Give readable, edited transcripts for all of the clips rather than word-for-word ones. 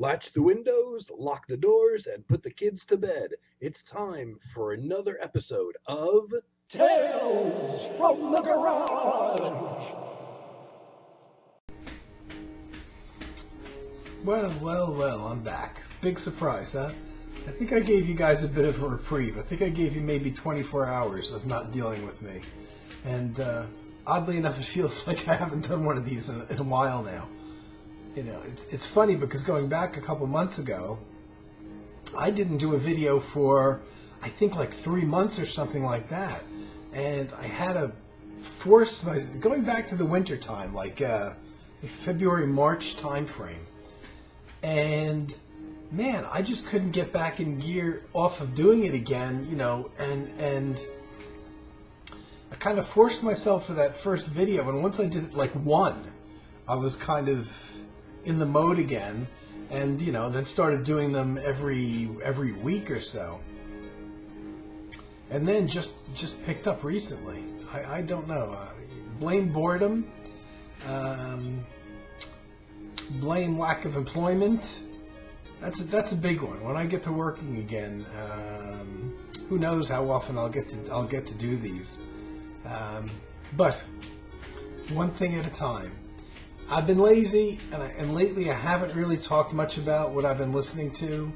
Latch the windows, lock the doors, and put the kids to bed. It's time for another episode of Tales from the Garage. Well, I'm back. Big surprise, huh? I think I gave you guys a bit of a reprieve. I think I gave you maybe 24 hours of not dealing with me. And oddly enough, it feels like I haven't done one of these in a while now. You know, it's funny because going back a couple months ago, I didn't do a video for, I think, like 3 months or something like that. And I had to force myself, going back to the winter time, like February, March time frame. And man, I just couldn't get back in gear off of doing it again, you know, and I kind of forced myself for that first video, and once I did like one, I was kind of in the mode again, and you know, then started doing them every week or so, and then just picked up recently. I don't know. Blame boredom. Blame lack of employment. That's a big one. When I get to working again, who knows how often I'll get to do these. But one thing at a time. I've been lazy, and lately I haven't really talked much about what I've been listening to.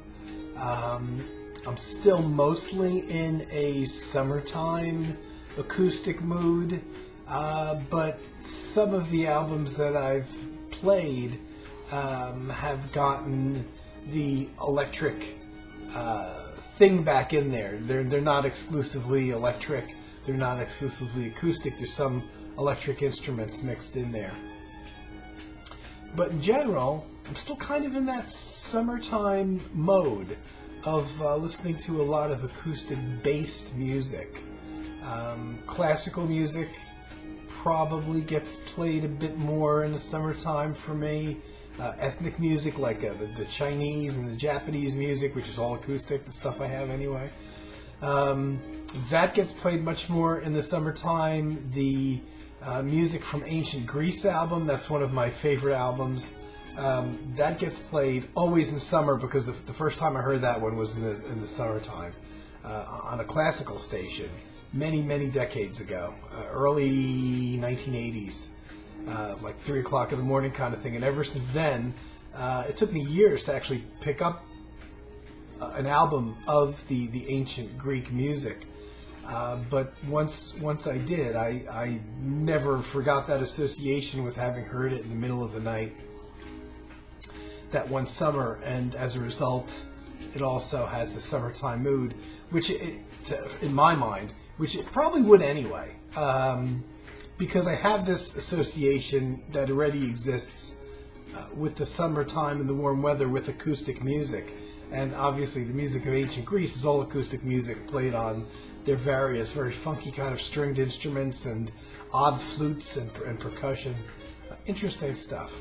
I'm still mostly in a summertime acoustic mood, but some of the albums that I've played have gotten the electric thing back in there. They're not exclusively electric. They're not exclusively acoustic. There's some electric instruments mixed in there. But in general, I'm still kind of in that summertime mode of listening to a lot of acoustic-based music. Classical music probably gets played a bit more in the summertime for me. Ethnic music like the Chinese and the Japanese music, which is all acoustic, the stuff I have anyway. That gets played much more in the summertime. The music from Ancient Greece album, that's one of my favorite albums. That gets played always in summer because the first time I heard that one was in the summertime on a classical station many decades ago, early 1980s. Like 3 o'clock in the morning kind of thing, and ever since then, it took me years to actually pick up an album of the ancient Greek music. But once I did, I never forgot that association with having heard it in the middle of the night that one summer, and as a result, it also has the summertime mood, which in my mind, which it probably would anyway. Because I have this association that already exists with the summertime and the warm weather with acoustic music. And obviously the music of ancient Greece is all acoustic music played on their various, very funky kind of stringed instruments and odd flutes and percussion. Interesting stuff.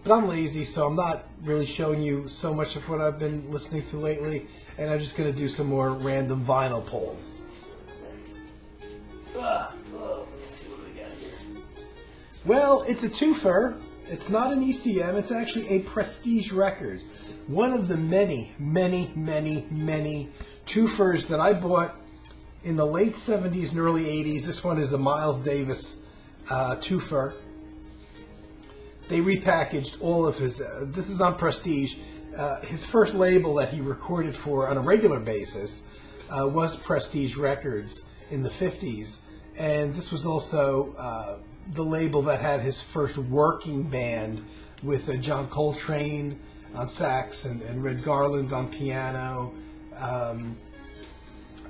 But I'm lazy, so I'm not really showing you so much of what I've been listening to lately, and I'm just going to do some more random vinyl polls. Well, it's a twofer. It's not an ECM. It's actually a prestige record. One of the many twofers that I bought in the late 70s and early 80s. This one is a Miles Davis twofer. They repackaged all of his... this is on Prestige. His first label that he recorded for on a regular basis was Prestige Records in the 50s. And this was also... the label that had his first working band with John Coltrane on sax and Red Garland on piano,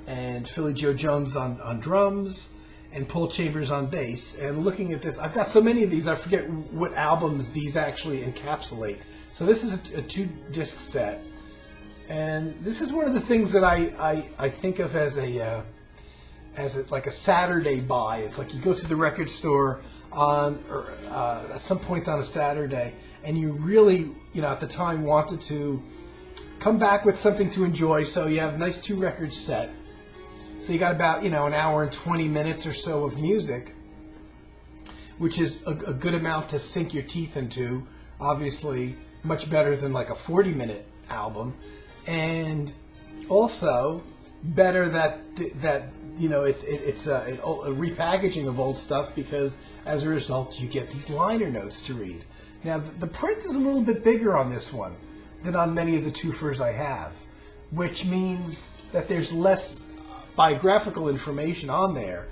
and Philly Joe Jones on drums, and Paul Chambers on bass. And looking at this, I've got so many of these, I forget what albums these actually encapsulate. So this is a 2-disc set, and this is one of the things that I think of as like a Saturday buy. It's like you go to the record store at some point on a Saturday, and you really, you know, at the time wanted to come back with something to enjoy. So you have a nice 2-record set. So you got about, you know, an hour and 20 minutes or so of music, which is a good amount to sink your teeth into. Obviously, much better than like a 40-minute album, and also better that it's a repackaging of old stuff, because as a result you get these liner notes to read. Now the print is a little bit bigger on this one than on many of the Twofers I have, which means that there's less biographical information on there.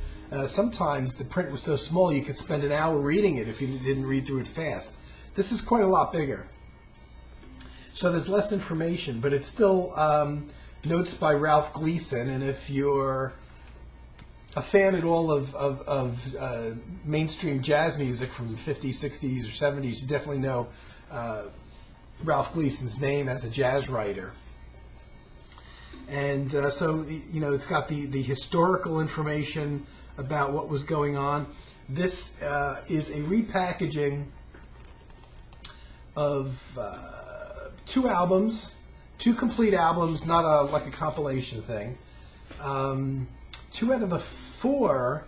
Sometimes the print was so small you could spend an hour reading it if you didn't read through it fast. This is quite a lot bigger. So there's less information, but it's still notes by Ralph Gleason, and if you're a fan at all of mainstream jazz music from the 50s, 60s, or 70s, you definitely know Ralph Gleason's name as a jazz writer. And so, it's got the historical information about what was going on. This is a repackaging of 2 albums, 2 complete albums, not like a compilation thing. 2 out of the 4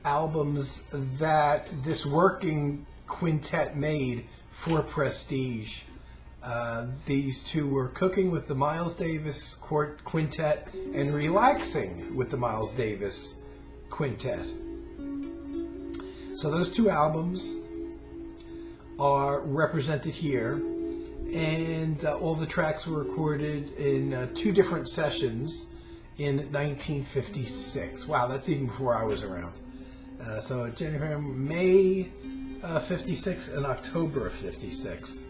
albums that this working quintet made for Prestige. These 2 were Cooking with the Miles Davis Quintet and Relaxing with the Miles Davis Quintet. So those 2 albums are represented here, and all the tracks were recorded in 2 different sessions in 1956. Wow, that's even before I was around. So January, May 56 and October of 56.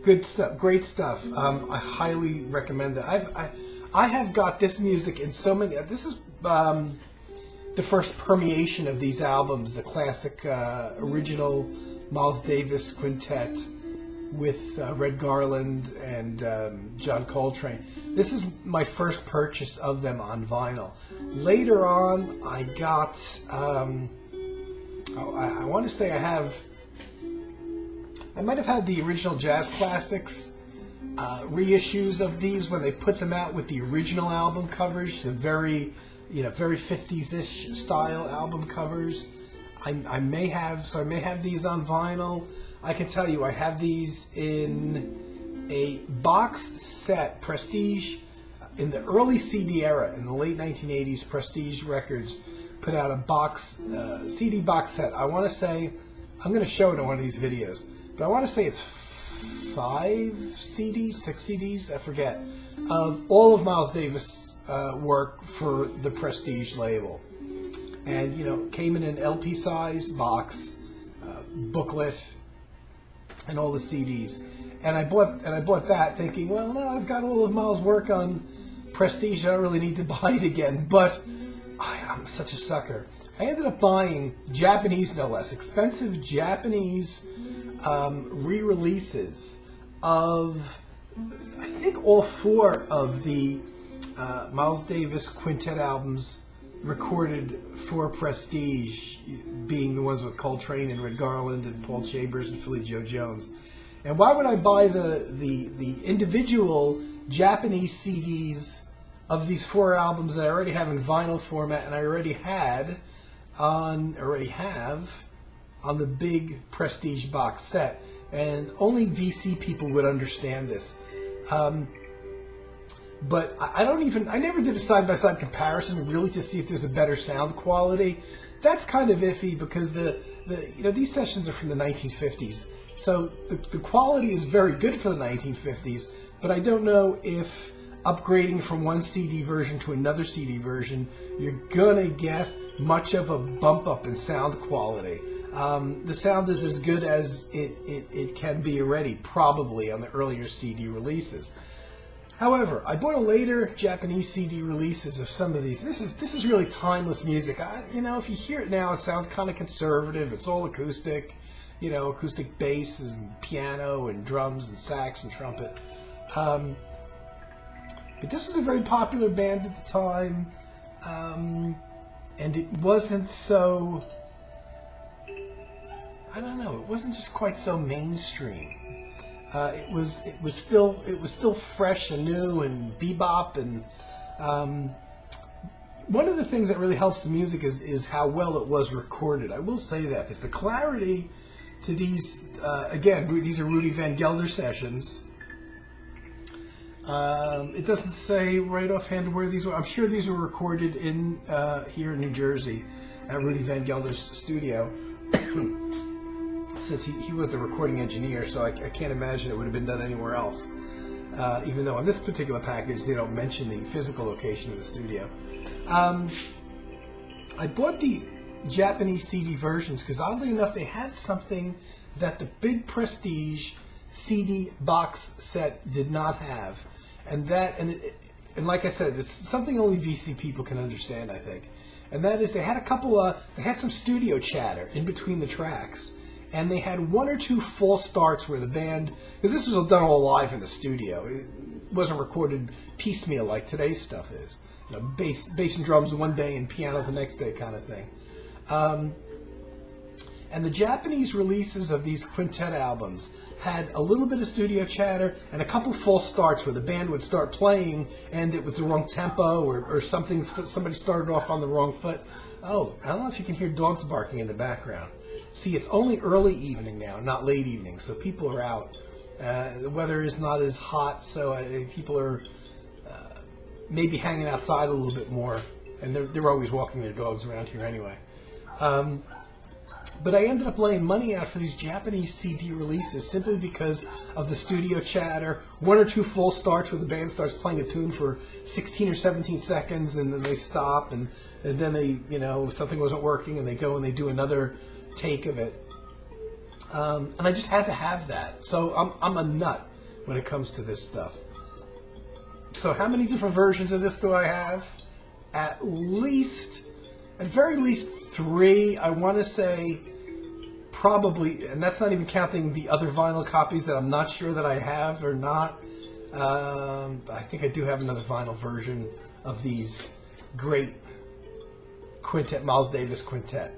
Good stuff, great stuff. I highly recommend it. I have got this music in so many. This is the first permeation of these albums, the classic original Miles Davis Quintet with Red Garland and John Coltrane. This is my first purchase of them on vinyl. Later on, I got, I want to say I might have had the original Jazz Classics reissues of these when they put them out with the original album covers, the very 50s-ish style album covers. I may have these on vinyl. I can tell you I have these in a boxed set. Prestige, in the early CD era, in the late 1980s, Prestige Records put out a CD box set. I want to say, I'm going to show it in one of these videos, but I want to say it's 5 CDs, 6 CDs, I forget, of all of Miles Davis' work for the Prestige label. And, came in an LP size box, booklet, and all the CDs. And I bought that thinking, well, no, I've got all of Miles' work on Prestige, I don't really need to buy it again. But I'm such a sucker. I ended up buying Japanese, no less, expensive Japanese re-releases of, I think, all 4 of the Miles Davis Quintet albums recorded for Prestige, being the ones with Coltrane and Red Garland and Paul Chambers and Philly Joe Jones. And why would I buy the individual Japanese CDs of these 4 albums that I already have in vinyl format and I already have on the big Prestige box set? And only VC people would understand this. But I never did a side-by-side comparison really to see if there's a better sound quality. That's kind of iffy because these sessions are from the 1950s. So the quality is very good for the 1950s, but I don't know if upgrading from one CD version to another CD version, you're gonna get much of a bump up in sound quality. The sound is as good as it can be already, probably, on the earlier CD releases. However, I bought a later Japanese CD releases of some of these. This is really timeless music. If you hear it now, it sounds kind of conservative. It's all acoustic, acoustic bass and piano and drums and sax and trumpet. But this was a very popular band at the time, and it wasn't so, I don't know, it wasn't just quite so mainstream. It was still fresh and new and bebop, and one of the things that really helps the music is how well it was recorded. I will say that, because the clarity to these, again, these are Rudy Van Gelder sessions. It doesn't say right offhand where these were. I'm sure these were recorded in here in New Jersey at Rudy Van Gelder's studio. Since he was the recording engineer, so I can't imagine it would have been done anywhere else. Even though on this particular package they don't mention the physical location of the studio. I bought the Japanese CD versions because oddly enough they had something that the big Prestige CD box set did not have, and like I said, it's something only VC people can understand, I think. And that is they had they had some studio chatter in between the tracks. And they had one or two false starts where the band, because this was done all live in the studio. It wasn't recorded piecemeal like today's stuff is. You know, bass and drums one day and piano the next day kind of thing. And the Japanese releases of these quintet albums had a little bit of studio chatter and a couple false starts where the band would start playing and it was the wrong tempo or something. Somebody started off on the wrong foot. Oh, I don't know if you can hear dogs barking in the background. See, it's only early evening now, not late evening, so people are out. The weather is not as hot, so people are maybe hanging outside a little bit more, and they're always walking their dogs around here anyway. But I ended up laying money out for these Japanese CD releases simply because of the studio chatter, one or two full starts where the band starts playing a tune for 16 or 17 seconds, and then they stop, and then they, something wasn't working, and they go and they do another take of it, and I just had to have that. So I'm a nut when it comes to this stuff. So how many different versions of this do I have? At very least 3. I want to say probably, and that's not even counting the other vinyl copies that I'm not sure that I have or not. I think I do have another vinyl version of these great quintet, Miles Davis quintet.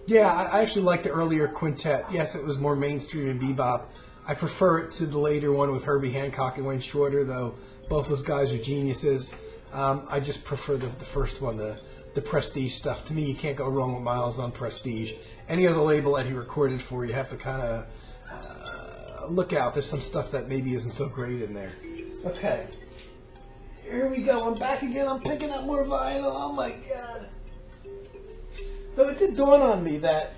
Yeah, I actually like the earlier quintet. Yes, it was more mainstream and bebop. I prefer it to the later one with Herbie Hancock and Wayne Shorter, though both those guys are geniuses. I just prefer the first one, the Prestige stuff. To me, you can't go wrong with Miles on Prestige. Any other label that he recorded for, you have to kind of look out. There's some stuff that maybe isn't so great in there. Okay. Here we go. I'm back again. I'm picking up more vinyl. Oh, my God. But it did dawn on me that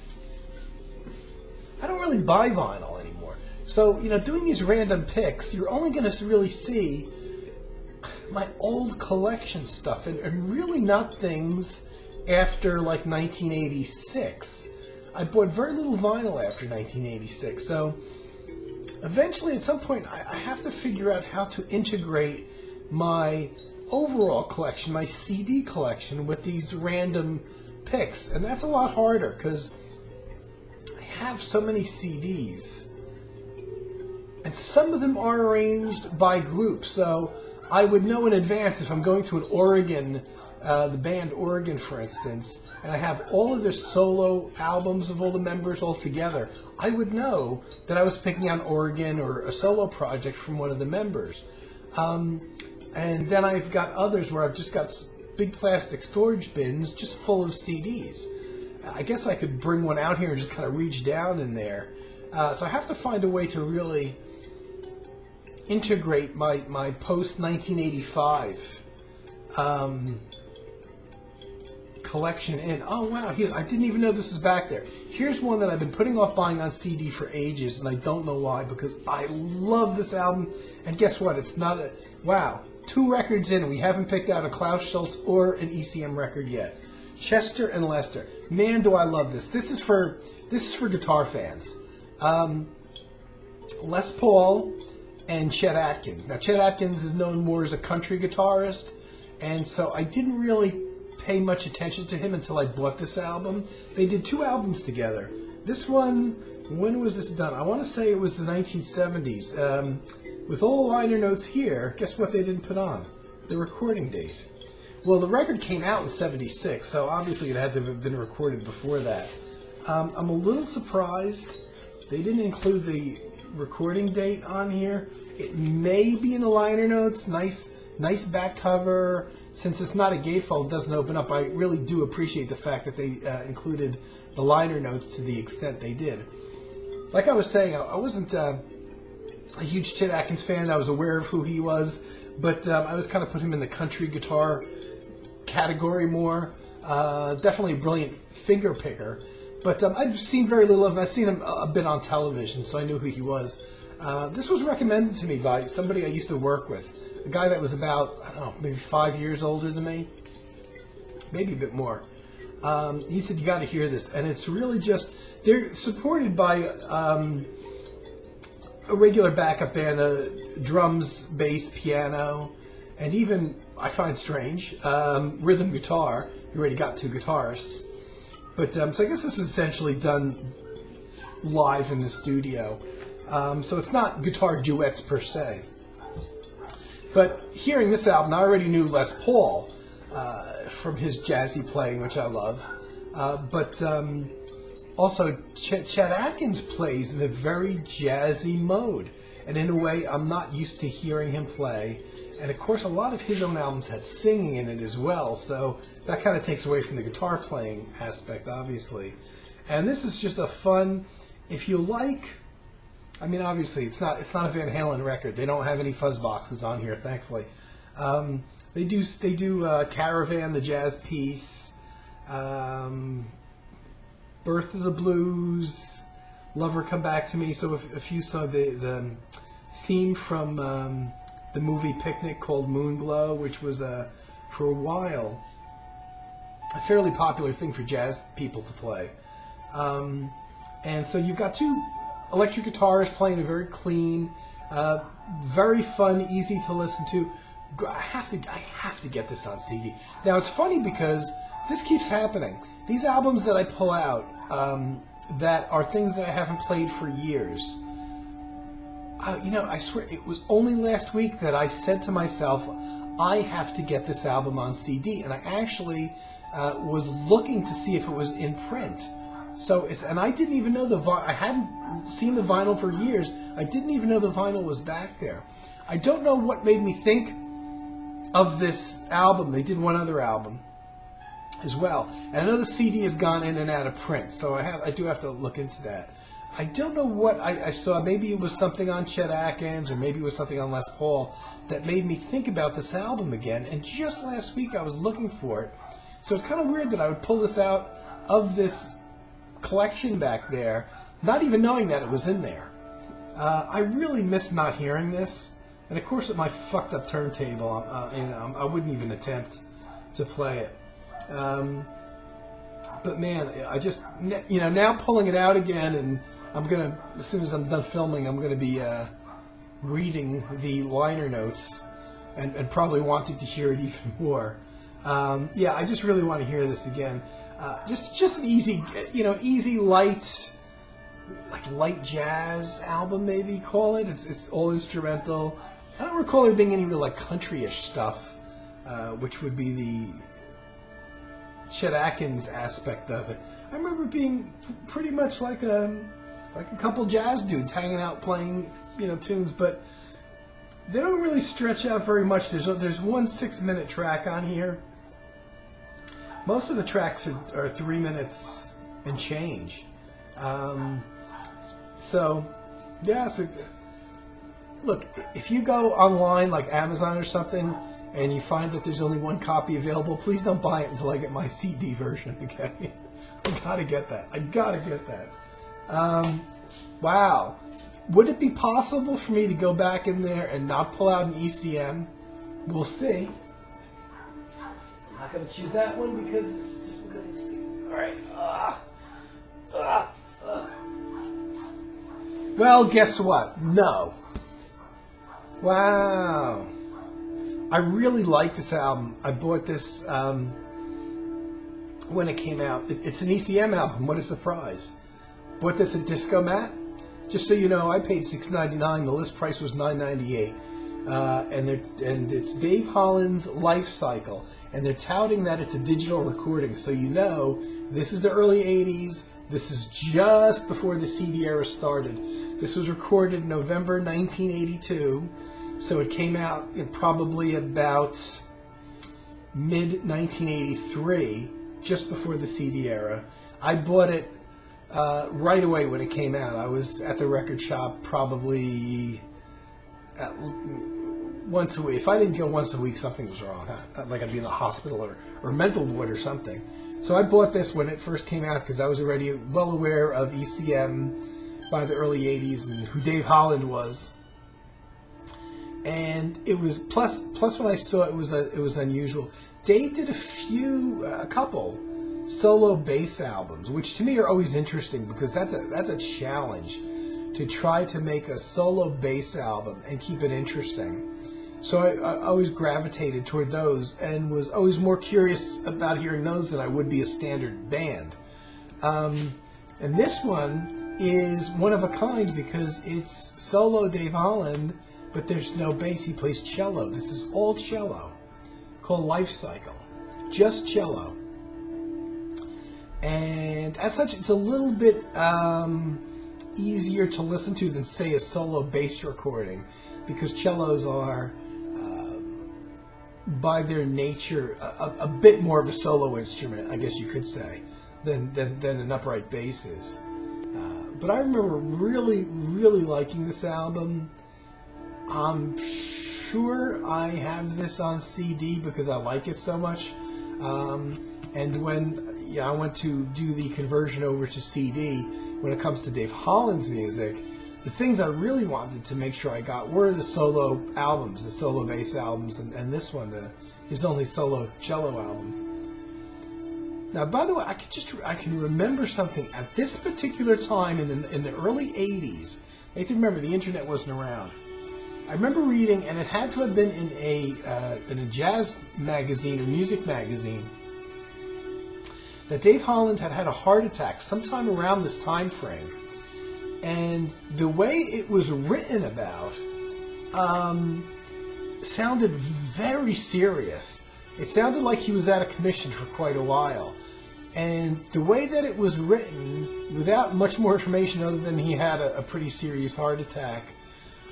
I don't really buy vinyl anymore. So, doing these random picks, you're only going to really see my old collection stuff and really not things after, like, 1986. I bought very little vinyl after 1986. So, eventually, at some point, I have to figure out how to integrate my overall collection, my CD collection, with these random picks, and that's a lot harder because I have so many CDs, and some of them are arranged by group, so I would know in advance if I'm going to an Oregon, the band Oregon, for instance, and I have all of their solo albums of all the members all together, I would know that I was picking out Oregon or a solo project from one of the members. And then I've got others where I've just got big plastic storage bins just full of CDs. I guess I could bring one out here and just kind of reach down in there. So I have to find a way to really integrate my post-1985 collection in. Oh, wow, here, I didn't even know this was back there. Here's one that I've been putting off buying on CD for ages, and I don't know why, because I love this album. And guess what? It's not a... Wow. 2 records in, we haven't picked out a Klaus Schultz or an ECM record yet. Chester and Lester. Man, do I love this. This is for guitar fans. Les Paul and Chet Atkins. Now, Chet Atkins is known more as a country guitarist, and so I didn't really pay much attention to him until I bought this album. They did 2 albums together. This one, when was this done? I want to say it was the 1970s. With all the liner notes here, guess what they didn't put on? The recording date. Well, the record came out in 76, so obviously it had to have been recorded before that. I'm a little surprised they didn't include the recording date on here. It may be in the liner notes. Nice Nice back cover. Since it's not a gatefold, it doesn't open up. I really do appreciate the fact that they included the liner notes to the extent they did. Like I was saying, I wasn't a huge Chet Atkins fan. I was aware of who he was, but I was kind of put him in the country guitar category more. Definitely a brilliant finger picker, but I've seen very little of him. I've seen him a bit on television, so I knew who he was. This was recommended to me by somebody I used to work with, a guy that was about, I don't know, maybe 5 years older than me, maybe a bit more. He said, you got to hear this, and it's really just, they're supported by a regular backup band, drums, bass, piano, and even, I find strange, rhythm guitar. You already got two guitarists. But, so I guess this was essentially done live in the studio. So it's not guitar duets per se. But hearing this album, I already knew Les Paul from his jazzy playing, which I love. But also, Chet Atkins plays in a very jazzy mode. And in a way, I'm not used to hearing him play. And of course, a lot of his own albums had singing in it as well, so that kind of takes away from the guitar playing aspect, obviously. And this is just a fun, if you like, I mean, obviously, it's not a Van Halen record. They don't have any fuzz boxes on here, thankfully. They do Caravan, the jazz piece, Birth of the Blues, Lover Come Back to Me. So if you saw the theme from the movie Picnic called Moonglow, which was for a while a fairly popular thing for jazz people to play. And so you've got two electric guitarists playing a very clean, very fun, easy to listen to. I have to get this on CD. Now it's funny because this keeps happening. These albums that I pull out that are things that I haven't played for years. I swear, it was only last week that I said to myself, I have to get this album on CD. And I actually was looking to see if it was in print. And I didn't even know I hadn't seen the vinyl for years. I didn't even know the vinyl was back there. I don't know what made me think of this album. They did one other album as well. And I know the CD has gone in and out of print, so I do have to look into that. I don't know what I saw. Maybe it was something on Chet Atkins, or maybe it was something on Les Paul that made me think about this album again. And just last week I was looking for it. So it's kind of weird that I would pull this out of this collection back there, not even knowing that it was in there. I really miss not hearing this. And of course, with my fucked up turntable, I wouldn't even attempt to play it. But man, I just, now pulling it out again, and as soon as I'm done filming, I'm gonna be reading the liner notes, and probably wanting to hear it even more. I just really want to hear this again. Just an easy, light, like light jazz album, maybe call it. It's all instrumental. I don't recall there being any real like country-ish stuff, which would be the Chet Atkins aspect of it. I remember it being pretty much like a couple jazz dudes hanging out playing, tunes, but they don't really stretch out very much. There's one 6-minute track on here. Most of the tracks are 3 minutes and change. Look, if you go online like Amazon or something and you find that there's only one copy available, please don't buy it until I get my CD version, okay? I gotta get that. Wow. Would it be possible for me to go back in there and not pull out an ECM? We'll see. I'm not going to choose that one because it's... Alright. Well, guess what? No. Wow. I really like this album. I bought this when it came out. It's an ECM album. What a surprise. Bought this at Disco Mat. Just so you know, I paid $6.99. The list price was $9.98. And it's Dave Holland's Life Cycle. And they're touting that it's a digital recording. So you know, this is the early 80s. This is just before the CD era started. This was recorded in November 1982. So it came out in probably about mid-1983, just before the CD era. I bought it right away when it came out. I was at the record shop probably once a week. If I didn't go once a week, something was wrong. Like I'd be in the hospital or mental ward or something. So I bought this when it first came out because I was already well aware of ECM by the early 80s and who Dave Holland was. And it was plus when I saw it was unusual. Dave did a couple solo bass albums, which to me are always interesting because that's a challenge to try to make a solo bass album and keep it interesting. So I always gravitated toward those and was always more curious about hearing those than I would be a standard band. And this one is one of a kind because it's solo Dave Holland, but there's no bass. He plays cello. This is all cello, called Life Cycle. Just cello. And as such, it's a little bit easier to listen to than, say, a solo bass recording, because cellos are, by their nature, a bit more of a solo instrument, I guess you could say, than an upright bass is. But I remember really, really liking this album. I'm sure I have this on CD because I like it so much. And when I went to do the conversion over to CD, when it comes to Dave Holland's music, the things I really wanted to make sure I got were the solo albums, the solo bass albums, and this one, his only solo cello album. Now, by the way, I can remember something at this particular time in the early 80s. I have to remember the internet wasn't around. I remember reading, and it had to have been in a jazz magazine or music magazine, that Dave Holland had a heart attack sometime around this time frame. And the way it was written about sounded very serious. It sounded like he was out of commission for quite a while. And the way that it was written, without much more information other than he had a pretty serious heart attack,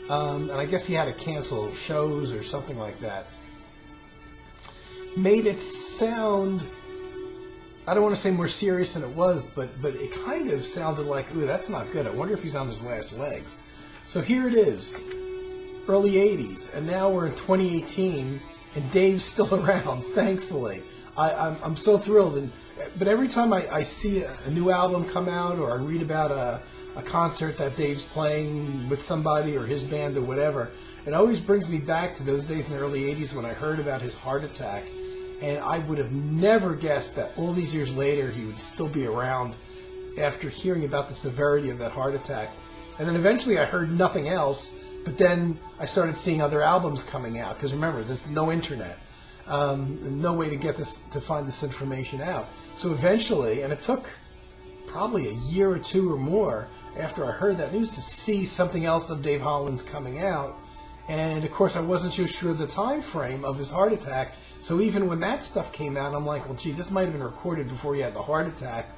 and I guess he had to cancel shows or something like that, made it sound, I don't want to say more serious than it was, but it kind of sounded like, ooh, that's not good. I wonder if he's on his last legs. So here it is, early 80s, and now we're in 2018, and Dave's still around, thankfully. I'm so thrilled. But every time I see a new album come out, or I read about a concert that Dave's playing with somebody or his band or whatever, it always brings me back to those days in the early 80s when I heard about his heart attack. And I would have never guessed that all these years later he would still be around after hearing about the severity of that heart attack. And then eventually I heard nothing else, but then I started seeing other albums coming out, because remember, there's no internet, no way to find this information out. So eventually, and it took probably a year or two or more after I heard that news to see something else of Dave Holland's coming out. And of course I wasn't too sure of the time frame of his heart attack, so even when that stuff came out, I'm like, well, gee, this might have been recorded before he had the heart attack,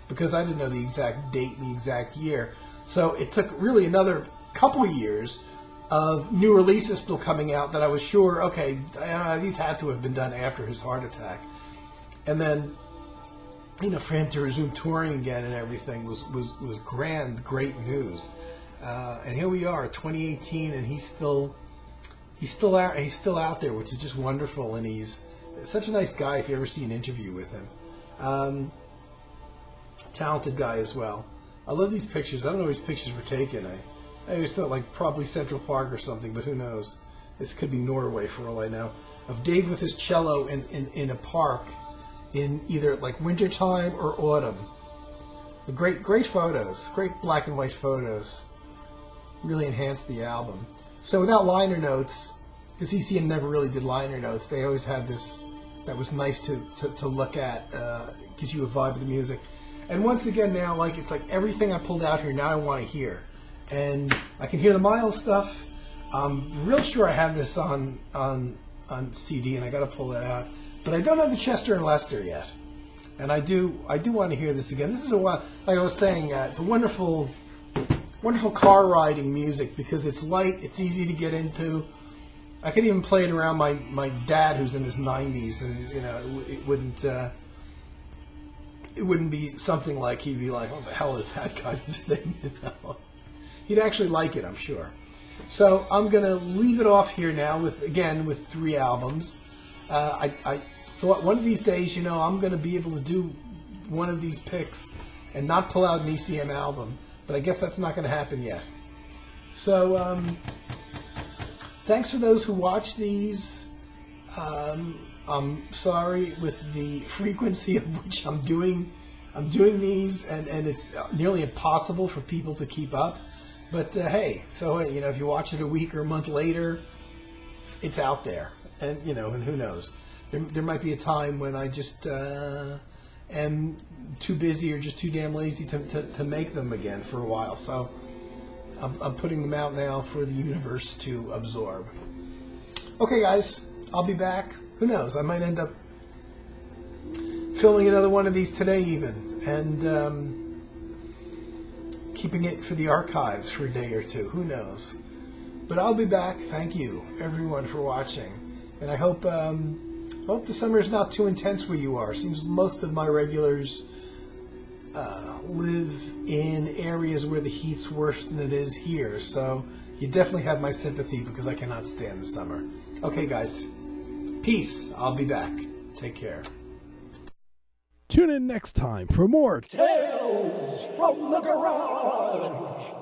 because I didn't know the exact date and the exact year. So it took really another couple of years of new releases still coming out that I was sure, okay, these had to have been done after his heart attack. And then, for him to resume touring again and everything was great news. And here we are, 2018, and he's still out there, which is just wonderful. And he's such a nice guy. If you ever see an interview with him, talented guy as well. I love these pictures. I don't know where these pictures were taken. I always thought like probably Central Park or something, but who knows? This could be Norway for all I know. Of Dave with his cello in a park in either like wintertime or autumn. Great photos, great black and white photos. Really enhanced the album. So without liner notes, because ECM never really did liner notes, they always had this that was nice to look at, gives you a vibe of the music. And once again now, it's like everything I pulled out here, now I want to hear. And I can hear the Miles stuff. I'm real sure I have this on CD, and I got to pull that out. But I don't have the Chester and Lester yet. And I do want to hear this again. This is like I was saying, it's a wonderful car riding music because it's light, it's easy to get into, I could even play it around my dad, who's in his 90s, and it wouldn't be something like he'd be like, "What the hell is that kind of thing?" He'd actually like it, I'm sure. So I'm gonna leave it off here now with 3 albums. I thought one of these days, I'm gonna be able to do one of these picks and not pull out an ECM album, but I guess that's not gonna happen yet. So thanks for those who watch these. I'm sorry with the frequency of which I'm doing these, and it's nearly impossible for people to keep up. But hey, so if you watch it a week or a month later, it's out there, and and who knows? There might be a time when I just am too busy or just too damn lazy to make them again for a while. So I'm putting them out now for the universe to absorb. Okay, guys, I'll be back. Who knows? I might end up filming another one of these today even, and keeping it for the archives for a day or two. Who knows? But I'll be back. Thank you, everyone, for watching. And I hope the summer is not too intense where you are. Seems most of my regulars live in areas where the heat's worse than it is here. So you definitely have my sympathy, because I cannot stand the summer. Okay, guys. Peace. I'll be back. Take care. Tune in next time for more Tales from the Garage.